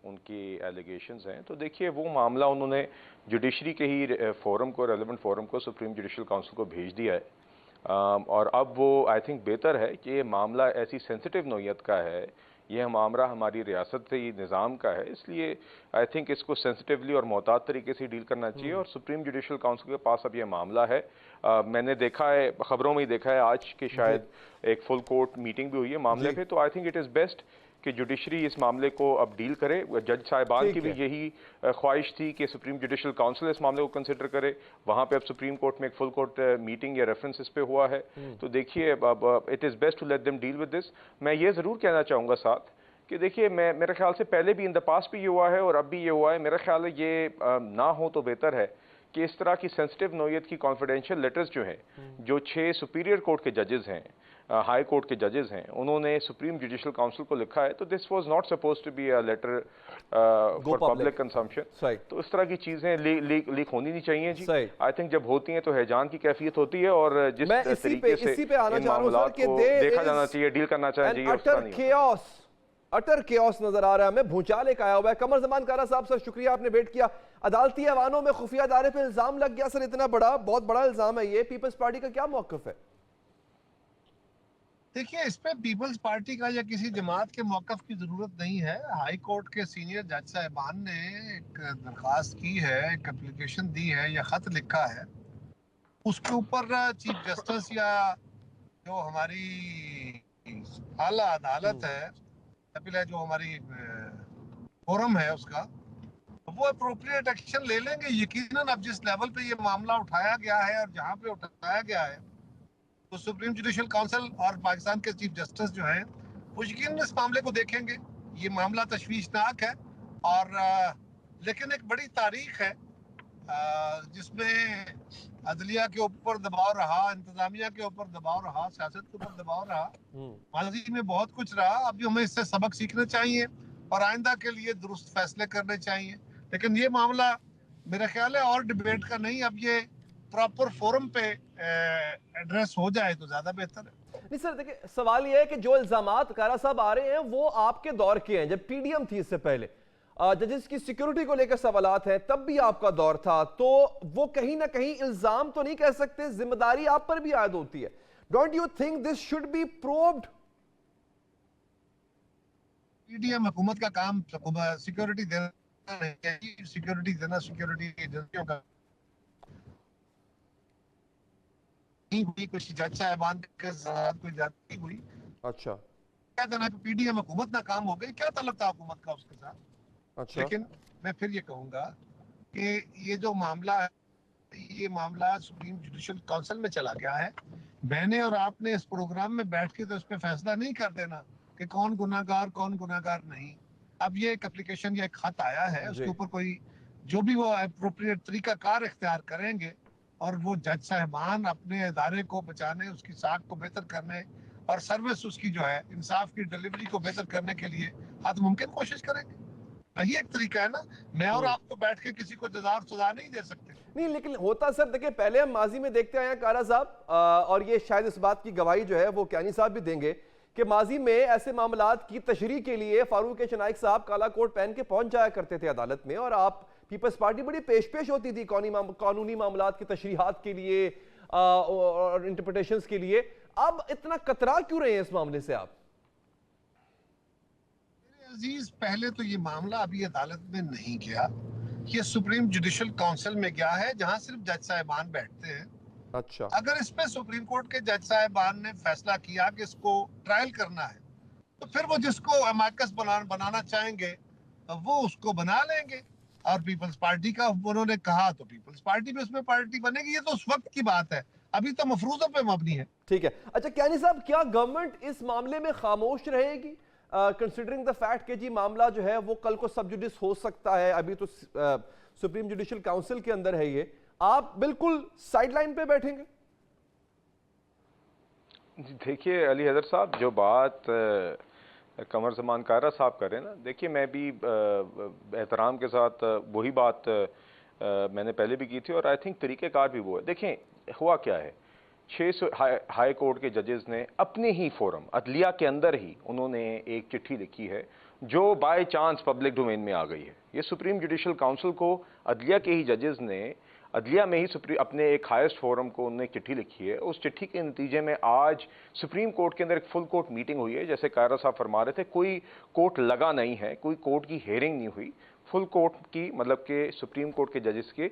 उनकी एलिगेशंस हैं। तो देखिए वो मामला उन्होंने जुडिशरी के ही फोरम को, रेलेवेंट फोरम को, सुप्रीम जुडिशल काउंसिल को भेज दिया है और अब वो आई थिंक बेहतर है कि ये मामला ऐसी सेंसिटिव नौइयत का है, ये मामला हमारी रियासत से निज़ाम का है, इसलिए आई थिंक इसको सेंसिटिवली और मोहतात तरीके से डील करना चाहिए और सुप्रीम जुडिशल काउंसिल के पास अब ये मामला है। मैंने देखा है, खबरों में ही देखा है आज कि शायद एक फुल कोर्ट मीटिंग भी हुई है मामले पे, तो I think it is best कि जुडिशरी इस मामले को अब डील करे। जज साहिबान की भी यही ख्वाहिश थी कि सुप्रीम जुडिशल काउंसिल इस मामले को कंसिडर करे, वहाँ पे अब सुप्रीम कोर्ट में एक फुल कोर्ट मीटिंग या रेफरेंस इस पे हुआ है। तो देखिए अब it is best to let them deal with this. मैं ये ज़रूर कहना चाहूँगा साथ कि देखिए मेरे ख्याल से पहले भी इन द पास्ट भी ये हुआ है और अब भी ये हुआ है, मेरा ख्याल है ये ना हो तो बेहतर है कि इस तरह की सेंसिटिव नौइयत की कॉन्फिडेंशियल लेटर्स जो हैं, जो 6 सुपीरियर कोर्ट के जजेस हैं, हाई कोर्ट के जजेस हैं, उन्होंने सुप्रीम जुडिशल काउंसिल को लिखा है, तो this was not suppose to be a letter for public consumption. तो इस तरह की चीजें लीक होनी नहीं चाहिए जी। आई थिंक जब होती हैं तो हैजान की कैफियत होती है और जिस तरीके से इन मामलात को देखा जाना चाहिए, डील करना चाहिए, अटर केओस नजर आ रहा है हमें। भूचाल एक आया हुआ है। कमर जमान कारा साहब सर शुक्रिया, आपने वेट किया। अदालती ऐवानों में खुफिया अदारे पे इल्जाम लग गया सर, इतना बड़ा, बहुत बड़ा इल्जाम है ये, पीपल्स पार्टी का क्या मौकफ है? देखिए, इस पे पीपल्स पार्टी का या किसी जमात के मौकफ की जरूरत नहीं है। हाई कोर्ट के सीनियर जज साहिबान ने एक दरखास्त की है, एक एप्लीकेशन दी है या खत लिखा है, उसके ऊपर चीफ जस्टिस या जो हमारी आला अदालत है, जो हमारी फोरम है, उसका वो अप्रोप्रिएट एक्शन ले लेंगे यकीनन। अब जिस लेवल पे ये मामला उठाया गया है और जहाँ पे उठाया गया है, तो सुप्रीम जुडिशल काउंसिल और पाकिस्तान के चीफ जस्टिस जो हैं वो यकीनन इस मामले को देखेंगे। ये मामला तशवीशनाक है और लेकिन एक बड़ी तारीख है जिसमें अदलिया के ऊपर दबाव रहा, इंतजामिया के ऊपर दबाव रहा, सियासत के ऊपर दबाव रहा, माजी में बहुत कुछ रहा। अभी हमें इससे सबक सीखने चाहिए और आइंदा के लिए दुरुस्त फैसले करने चाहिए। लेकिन ये मामला मेरा ख्याल है और डिबेट का नहीं, अब ये प्रॉपर फोरम पे एड्रेस हो जाए तो ज्यादा बेहतर है। नहीं सर, देखिए सवाल ये है कि जो इल्जामात कारा साहब आ रहे हैं वो आपके दौर के हैं, जब टीडीएम थी इससे पहले, जजेस की सिक्योरिटी को लेकर सवालात हैं, तब भी आपका दौर था, तो वो कहीं ना कहीं इल्जाम तो नहीं कह सकते, जिम्मेदारी आप पर भी आयद होती है। Don't you think this should be probed? TDM हुकूमत का काम सिक्योरिटी देना नहीं, सिक्योरिटी देना सिक्योरिटी एजेंसियों का नहीं हुई। कुछ जज साहिबान के साथ कोई जाती हुई, अच्छा क्या देना कि पीडीएम हुकूमत ना काम हो गई, क्या ताल्लुक था हुकूमत का उसके साथ? अच्छा। लेकिन मैं फिर ये कहूंगा कि ये जो मामला है, ये मामला सुप्रीम जुडिशल काउंसिल में चला गया है। मैंने और आपने इस प्रोग्राम में बैठ के तो इस पे फैसला नहीं कर देना कि कौन गुनाहगार कौन गुनाहगार नहीं। अब ये एक एप्लीकेशन या एक खत आया है, उसके ऊपर कोई जो भी वो अप्रोप्रिएट तरीकाकार इख्तियार करेंगे और वो जज साहिबान अपने इदारे को बचाने, उसकी साख को बेहतर करने और सर्विस उसकी जो है इंसाफ की डिलीवरी को बेहतर करने के लिए हद मुमकिन कोशिश करेंगे। यही एक तरीका है ना। मैं और आप तो बैठ के किसी को जज़ा और सजा नहीं दे सकते। नहीं, लेकिन होता सर, देखिए पहले हम माजी में देखते आए हैं कारा साहब, और ये शायद इस बात की गवाही जो है वो कियानी साहब भी देंगे कि माजी में ऐसे मामलात की तशरीह के लिए फारूक शनाइक साहब काला कोट पहन के पहुंच जाया करते थे अदालत में, और आप पीपल्स पार्टी बड़ी पेश होती थी कानूनी मामलात की तशरीहात के लिए और इंटरप्रिटेशंस के लिए। अब इतना कतरा क्यों रहे हैं इस मामले से आप? अजीज, पहले तो ये मामला अभी अदालत में नहीं गया, ये सुप्रीम जुडिशल काउंसिल में गया है, जहां सिर्फ जज साहिबान बैठते हैं। अच्छा, अगर इस पे सुप्रीम कोर्ट के जज साहिबान ने फैसला किया कि इसको ट्रायल करना है, तो फिर वो जिसको अमाकस बनाना चाहेंगे वो उसको बना लेंगे, और पीपल्स पार्टी का उन्होंने कहा तो पीपल्स पार्टी में उसमें पार्टी बनेगी। ये तो उस वक्त की बात है, अभी तो मफरूजों पे मबनी है। ठीक है। अच्छा कियानी साहब, क्या गवर्नमेंट इस मामले में खामोश रहेगी कंसिडरिंग द फैक्ट कि जी मामला जो है वो कल को सब जुडिस हो सकता है, अभी तो सुप्रीम जुडिशल काउंसिल के अंदर है ये, आप बिल्कुल साइडलाइन पे बैठेंगे? देखिए अली हैदर साहब, जो बात कमर ज़मान कारा साहब करें ना, देखिए मैं भी एहतराम के साथ वही बात मैंने पहले भी की थी, और आई थिंक तरीक़ेकार भी वो है। देखें हुआ क्या है, 600 हाई कोर्ट के जजेस ने अपने ही फोरम अदलिया के अंदर ही उन्होंने एक चिट्ठी लिखी है जो बाय चांस पब्लिक डोमेन में आ गई है। ये सुप्रीम जुडिशल काउंसिल को अदलिया के ही जजेस ने अदलिया में ही अपने एक हाईएस्ट फोरम को उन्होंने चिट्ठी लिखी है। उस चिट्ठी के नतीजे में आज सुप्रीम कोर्ट के अंदर एक फुल कोर्ट मीटिंग हुई है। जैसे कायरा साहब फरमा रहे थे, कोई कोर्ट लगा नहीं है, कोई कोर्ट की हेयरिंग नहीं हुई, फुल कोर्ट की मतलब के सुप्रीम कोर्ट के जजेस के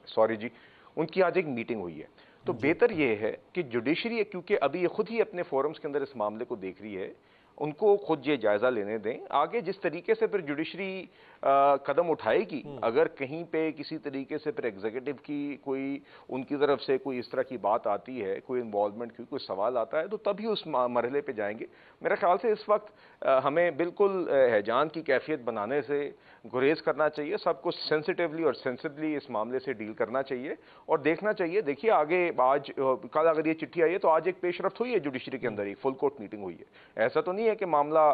सॉरी जी, उनकी आज एक मीटिंग हुई है। तो बेहतर यह है कि जुडिशरी, क्योंकि अभी ये खुद ही अपने फोरम्स के अंदर इस मामले को देख रही है, उनको खुद ये जायजा लेने दें। आगे जिस तरीके से फिर जुडिशरी कदम उठाएगी, अगर कहीं पे किसी तरीके से फिर एग्जीक्यूटिव की कोई उनकी तरफ से कोई इस तरह की बात आती है, कोई इन्वॉल्वमेंट की कोई सवाल आता है, तो तभी उस मरहले पे जाएंगे। मेरे ख्याल से इस वक्त हमें बिल्कुल हैजान की कैफियत बनाने से गुरेज करना चाहिए, सबको सेंसिटिवली और सेंसिबली इस मामले से डील करना चाहिए और देखना चाहिए। देखिए आगे आज कल अगर ये चिट्ठी आई है तो आज एक पेशरफ्त हुई है जुडिशरी के अंदर, एक फुल कोर्ट मीटिंग हुई है। ऐसा तो नहीं है कि मामला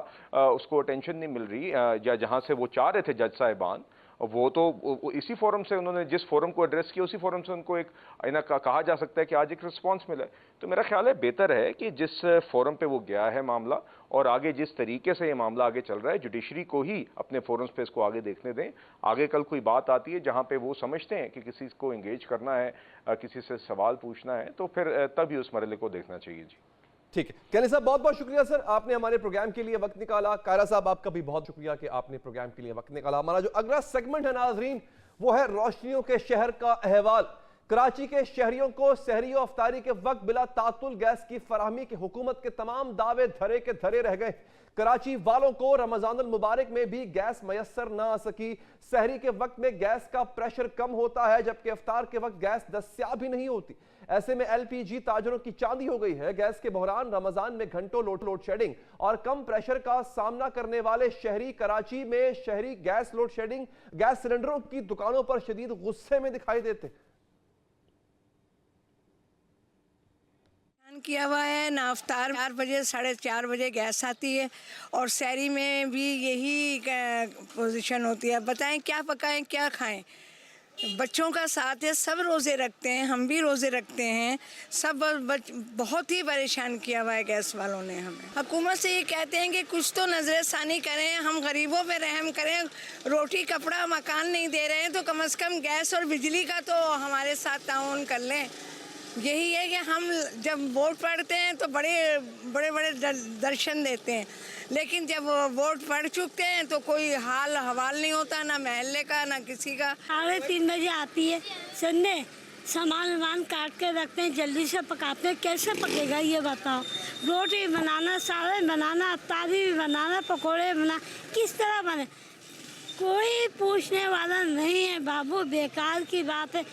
उसको अटेंशन नहीं मिल रही, या जहां से वो चाह रहे थे जज साहिबान, वो तो इसी फोरम से उन्होंने जिस फोरम को एड्रेस किया उसी फोरम से उनको एक कहा जा सकता है कि आज एक रिस्पांस मिला है। तो मेरा ख्याल है बेहतर है कि जिस फोरम पे वो गया है मामला, और आगे जिस तरीके से ये मामला आगे चल रहा है, जुडिशरी को ही अपने फोरम्स पे इसको आगे देखने दें। आगे कल कोई बात आती है जहां पे वो समझते हैं कि किसी को एंगेज करना है, किसी से सवाल पूछना है, तो फिर तभी उस मरहले को देखना चाहिए। जी ठीक है कियानी साहब, बहुत बहुत शुक्रिया सर, आपने हमारे प्रोग्राम के लिए वक्त निकाला। कायरा साहब, आपका भी बहुत शुक्रिया कि आपने प्रोग्राम के लिए वक्त निकाला। हमारा जो अगला सेगमेंट है नाजरीन, वो है रोशनियों के शहर का अहवाल। कराची के शहरियों को सहरी और अफ्तारी के वक्त बिला तातुल गैस की फराहमी की हुकूमत के तमाम दावे धरे के धरे रह गए। कराची वालों को रमजानुल मुबारक में भी गैस मयसर ना आ सकी। सहरी के वक्त में गैस का प्रेशर कम होता है, जबकि इफ्तार के वक्त गैस दस्याब ही नहीं होती। ऐसे में एलपीजी ताजरों की चांदी हो गई है। गैस के बहरान, रमजान में घंटों लोड शेडिंग और कम प्रेशर का सामना करने वाले शहरी कराची में शहरी गैस लोड शेडिंग, गैस सिलेंडरों की दुकानों पर शदीद गुस्से में दिखाई देते। किया हुआ है ना, अफ्तार 4 बजे 4:30 बजे गैस आती है और सहरी में भी यही पोजीशन होती है। बताएं क्या पकाएं क्या खाएं, बच्चों का साथ है, सब रोज़े रखते हैं, हम भी रोज़े रखते हैं, सब बहुत ही परेशान किया हुआ है गैस वालों ने हमें। हुकूमत से ये कहते हैं कि कुछ तो नज़रसानी करें, हम गरीबों पे रहम करें। रोटी कपड़ा मकान नहीं दे रहे हैं तो कम से कम गैस और बिजली का तो हमारे साथ ताउन कर लें। यही है कि हम जब वोट पढ़ते हैं तो बड़े दर्शन देते हैं, लेकिन जब वोट पढ़ चुकते हैं तो कोई हाल हवाल नहीं होता, ना महल्ले का ना किसी का। 3:30 बजे आती है, सुनने सामान काट के रखते हैं, जल्दी से पकाते हैं। कैसे पकेगा ये बताओ? रोटी बनाना, सालन बनाना, अफ्तारी भी बनाना, पकोड़े बना, किस तरह बने? कोई पूछने वाला नहीं है बाबू, बेकार की बात है।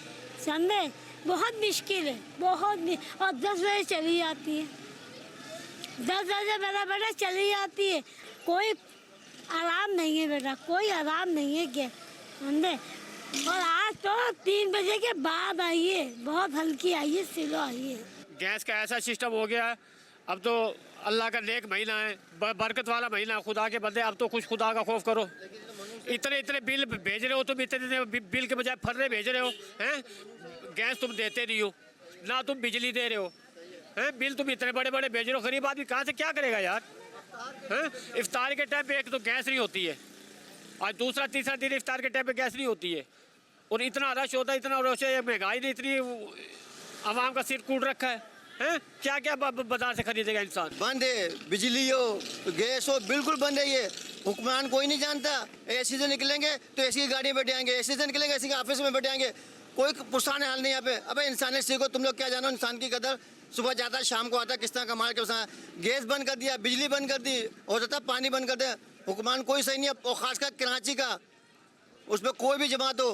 समझे, बहुत मुश्किल है, बहुत। और 10 बजे चली जाती है, 10 बजे मेरा बेटा चली जाती है। कोई आराम नहीं है बेटा, कोई आराम नहीं है क्या, समझे। और आज तो 3 बजे के बाद आई है, बहुत हल्की आई है, स्लो आई है। गैस का ऐसा सिस्टम हो गया है, अब तो अल्लाह का नेक महीना है, बरकत वाला महीना, खुदा के बंदे अब तो कुछ खुदा का खौफ करो। इतने इतने बिल भेज रहे हो तुम, इतने इतने बिल के बजाय फर्रे भेज रहे हो हैं। गैस तुम देते नहीं हो, ना तुम बिजली दे रहे हो हैं। बिल तुम इतने बड़े बड़े भेज रहे हो, गरीब आदमी कहाँ से क्या करेगा यार हैं। इफ्तार के टाइम पे एक तो गैस नहीं होती है, आज दूसरा तीसरा दिन इफ्तार के टाइम पे गैस नहीं होती है, और इतना रश होता है, इतना रश है, महंगाई ने इतनी आवाम का सिर कूट रखा है हैं। क्या क्या बाजार से खरीदेगा इंसान। बंद है, बिजली हो गैस हो बिल्कुल बंद है। ये हुक्मरान कोई नहीं जानता। एसी से निकलेंगे तो एसी की गाड़ी में बैठे आएंगे, एसी से निकलेंगे एसी के ऑफिस में बैठे आएंगे, कोई पुरसान हाल नहीं यहाँ पे। अबे इंसान सीखो, तुम लोग क्या जानो इंसान की कदर। सुबह जाता है शाम को आता है, किस तरह कमाल के गैस बंद कर दिया, बिजली बंद कर दी, हो जाता है पानी बंद कर दे। हुक्मरान कोई सही नहीं है, और खासकर कराची का, उसमें कोई भी जमात हो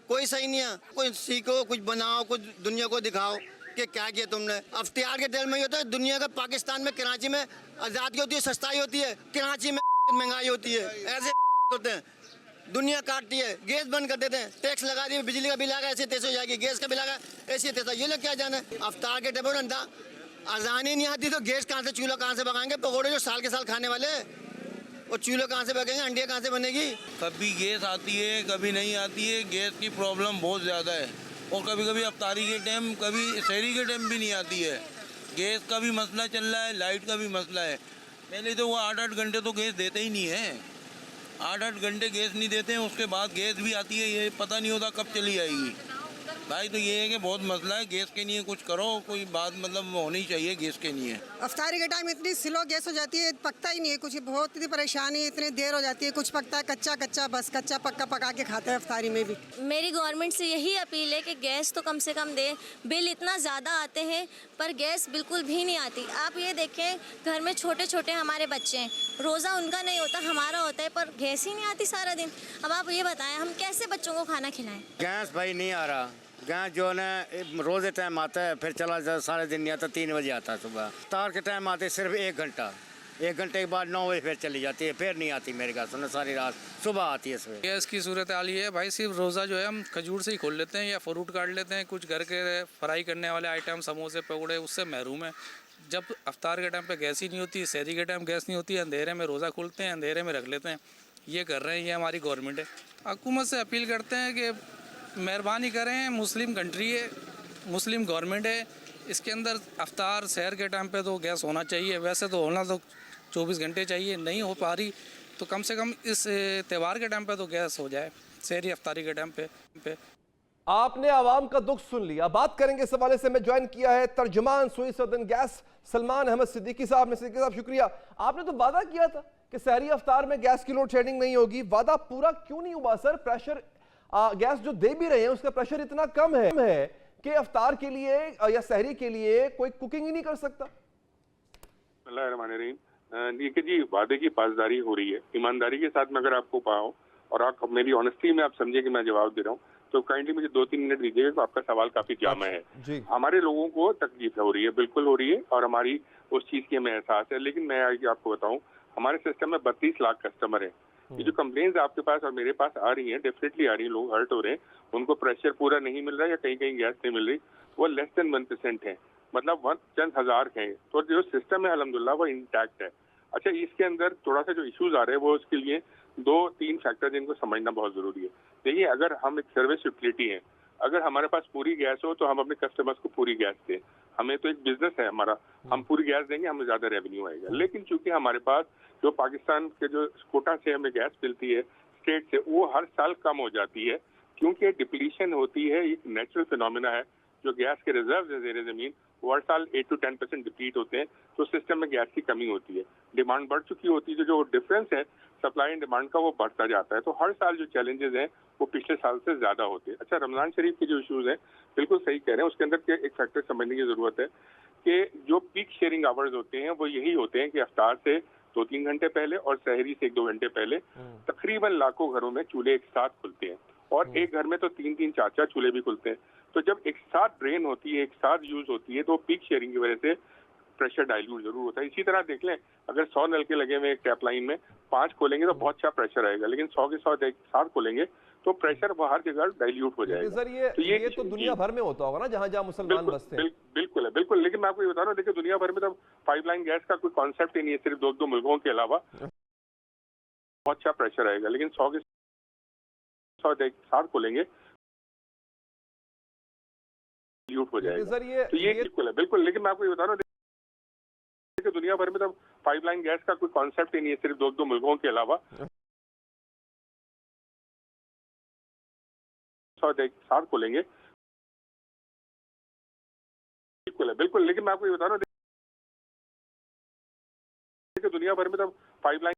कोई सही नहीं है। कोई सीखो, कुछ बनाओ, कुछ दुनिया को दिखाओ कि क्या किया तुमने। अफ्तियार के दिल में ही होता है दुनिया का। पाकिस्तान में कराची में आज़ादी होती है, सस्ताई होती है, कराची में महंगाई होती है। ऐसे होते हैं, दुनिया काटती है। गैस बंद कर देते हैं, टैक्स लगा दिए, बिजली का बिल आ गया ऐसे तैसे हो जाएगी, गैस का बिल आ गया ऐसे तैसा। ये लोग क्या जाने। अफ्तार के टेबल अजान ही नहीं आती तो गैस कहाँ से, चूल्हा कहाँ से पकाएंगे। पकौड़े जो साल के साल खाने वाले, और चूल्हे कहाँ से पकेंगे, अंडिया कहाँ से बनेगी। कभी गैस आती है कभी नहीं आती है। गैस की प्रॉब्लम बहुत ज़्यादा है, और कभी कभी अफ्तारी के टाइम, कभी शहरी के टाइम भी नहीं आती है। गैस का भी मसला चल रहा है, लाइट का भी मसला है। पहले तो वो 8-8 घंटे तो गैस देते ही नहीं है, 8-8 घंटे गैस नहीं देते हैं। उसके बाद गैस भी आती है, ये पता नहीं होता कब चली आएगी। भाई तो ये है कि बहुत मसला है गैस के लिए, कुछ करो, कोई बात मतलब होनी चाहिए गैस के लिए। अफ्तारी के टाइम इतनी स्लो गैस हो जाती है, पकता ही नहीं है कुछ, बहुत ही परेशानी, इतनी देर हो जाती है। कुछ पकता है कच्चा कच्चा, बस कच्चा पक्का पका के खाते हैं अफ्तारी में भी। मेरी गवर्नमेंट से यही अपील है कि गैस तो कम से कम दे। बिल इतना ज़्यादा आते हैं पर गैस बिल्कुल भी नहीं आती। आप ये देखें, घर में छोटे छोटे हमारे बच्चे हैं, रोज़ा उनका नहीं होता, हमारा होता है, पर गैस ही नहीं आती सारा दिन। अब आप ये बताएं हम कैसे बच्चों को खाना खिलाएं। गैस भाई नहीं आ रहा। गैस जो है ना रोज़े टाइम आता है, फिर चला जाता, सारे दिन नहीं आता, 3 बजे आता है सुबह। इफ्तार के टाइम आते सिर्फ 1 घंटा, 1 घंटे के बाद 9 बजे फिर चली जाती है, फिर नहीं आती मेरे घर सुनने, सारी रात सुबह आती है। इसमें गैस की सूरत हाल ये है भाई, सिर्फ रोज़ा जो है हम खजूर से ही खोल लेते हैं या फ्रूट काट लेते हैं। कुछ घर के फ्राई करने वाले आइटम, समोसे पकौड़े, उससे महरूम है। जब अफ्तार के टाइम पे गैस ही नहीं होती, सहरी के टाइम गैस नहीं होती, अंधेरे में रोज़ा खोलते हैं, अंधेरे में रख लेते हैं। ये कर रहे हैं, ये हमारी गवर्नमेंट है। हुकूमत से अपील करते हैं कि मेहरबानी करें, मुस्लिम कंट्री है, मुस्लिम गवर्नमेंट है, इसके अंदर अफ्तार सहर के टाइम पे तो गैस होना चाहिए। वैसे तो होना तो 24 घंटे चाहिए, नहीं हो पा रही तो कम से कम इस त्यौहार के टाइम पे तो गैस हो जाए, सहरी अफ्तारी के टाइम पे। आपने आवाम का दुख सुन लिया। बात करेंगे इस हवाले से। मैं ज्वाइन किया है तर्जुमान सुई सदन गैस सलमान अहमद सिद्दीकी साहब ने। सिद्दीकी साहब शुक्रिया। आपने तो वादा किया था कि सहरी अफ्तार में गैस की लोड शेडिंग नहीं होगी, वादा पूरा क्यों नहीं हुआ सर? प्रेशर गैस जो दे भी रहे हैं उसका प्रेशर इतना कम है कि अफ्तार के लिए या सहरी के लिए कोई कुकिंग ही नहीं कर सकता। देखिए जी, वादे की पासदारी हो रही है ईमानदारी के साथ में। अगर आपको पाओ और आप मेरी ऑनेस्टी में आप समझे कि मैं जवाब दे रहा हूँ, तो काइंडली मुझे 2-3 मिनट दीजिएगा। तो आपका सवाल काफी जामा है जी। हमारे लोगों को तकलीफ हो रही है, बिल्कुल हो रही है, और हमारी उस चीज की हमें एहसास है। लेकिन मैं आपको बताऊं, हमारे सिस्टम में 32 लाख कस्टमर है। ये जो कंप्लेंट्स आपके पास और मेरे पास आ रही हैं, डेफिनेटली आ रही है, लोग हर्ट हो रहे हैं, उनको प्रेशर पूरा नहीं मिल रहा है या कहीं कहीं गैस नहीं मिल रही, वो लेस देन 1% है, मतलब चंद हजार हैं। तो जो सिस्टम है अल्हम्दुलिल्लाह वो इंटैक्ट है। अच्छा, इसके अंदर थोड़ा सा जो इश्यूज आ रहे हैं वो उसके लिए 2-3 फैक्टर जिनको समझना बहुत जरूरी है। देखिए, अगर हम एक सर्विस यूटिलिटी है, अगर हमारे पास पूरी गैस हो तो हम अपने कस्टमर्स को पूरी गैस दें। हमें तो एक बिजनेस है हमारा, हम पूरी गैस देंगे, हमें ज्यादा रेवेन्यू आएगा। लेकिन चूंकि हमारे पास जो पाकिस्तान के जो कोटा से हमें गैस मिलती है स्टेट से, वो हर साल कम हो जाती है, क्योंकि डिप्लीशन होती है। एक नेचुरल फिनोमिना है। जो गैस के रिजर्व है ज़ेरे ज़मीन, वो हर साल 8 to 10% डिप्लीट होते हैं, तो सिस्टम में गैस की कमी होती है। डिमांड बढ़ चुकी होती है, जो डिफरेंस है सप्लाई एंड डिमांड का वो बढ़ता जाता है। तो हर साल जो चैलेंजेस हैं वो पिछले साल से ज्यादा होते हैं। अच्छा, रमजान शरीफ के जो इश्यूज हैं, बिल्कुल सही कह रहे हैं। उसके अंदर के एक फैक्टर समझने की जरूरत है कि जो पीक शेयरिंग आवर्स होते हैं वो यही होते हैं कि अफ्तार से 2-3 घंटे पहले और सहरी से 1-2 घंटे पहले तकरीबन लाखों घरों में चूल्हे एक साथ खुलते हैं, और एक घर में तो 3-3, 4-4 चूल्हे भी खुलते हैं। तो जब एक साथ ड्रेन होती है, एक साथ यूज होती है, तो पीक शेयरिंग की वजह से प्रेशर डाइल्यूट जरूर होता है। इसी तरह देख लें, अगर 100 नलके लगे हुए एक टैप लाइन में 5 खोलेंगे तो बहुत अच्छा प्रेशर आएगा, लेकिन 100 के 100 एक साथ खोलेंगे तो प्रेशर वो हर जगह डाइल्यूट हो जाएगा। सर ये तो दुनिया भर में होता होगा ना, जहाँ जहाँ मुसलमान बसते हैं। बिल्कुल है, बिल्कुल। लेकिन मैं आपको ये बता रहा हूँ, देखिए दुनिया भर में तो पाइपलाइन गैस का कोई कॉन्सेप्ट ही नहीं है, सिर्फ 2 मुल्कों के अलावा। बहुत अच्छा प्रेशर आएगा, लेकिन 100 के साथ खोलेंगे लूट हो जाएगा। सर तो ये बिल्कुल है, बिल्कुल। लेकिन मैं आपको ये बता रहा हूँ कि दुनिया भर में तो पाइपलाइन गैस का कोई कॉन्सेप्ट ही नहीं है, सिर्फ दो मुल्कों के अलावा। साथ खोलेंगे बिल्कुल है, बिल्कुल। लेकिन मैं आपको ये बता रहा हूँ कि दुनिया भर में तो पाइपलाइन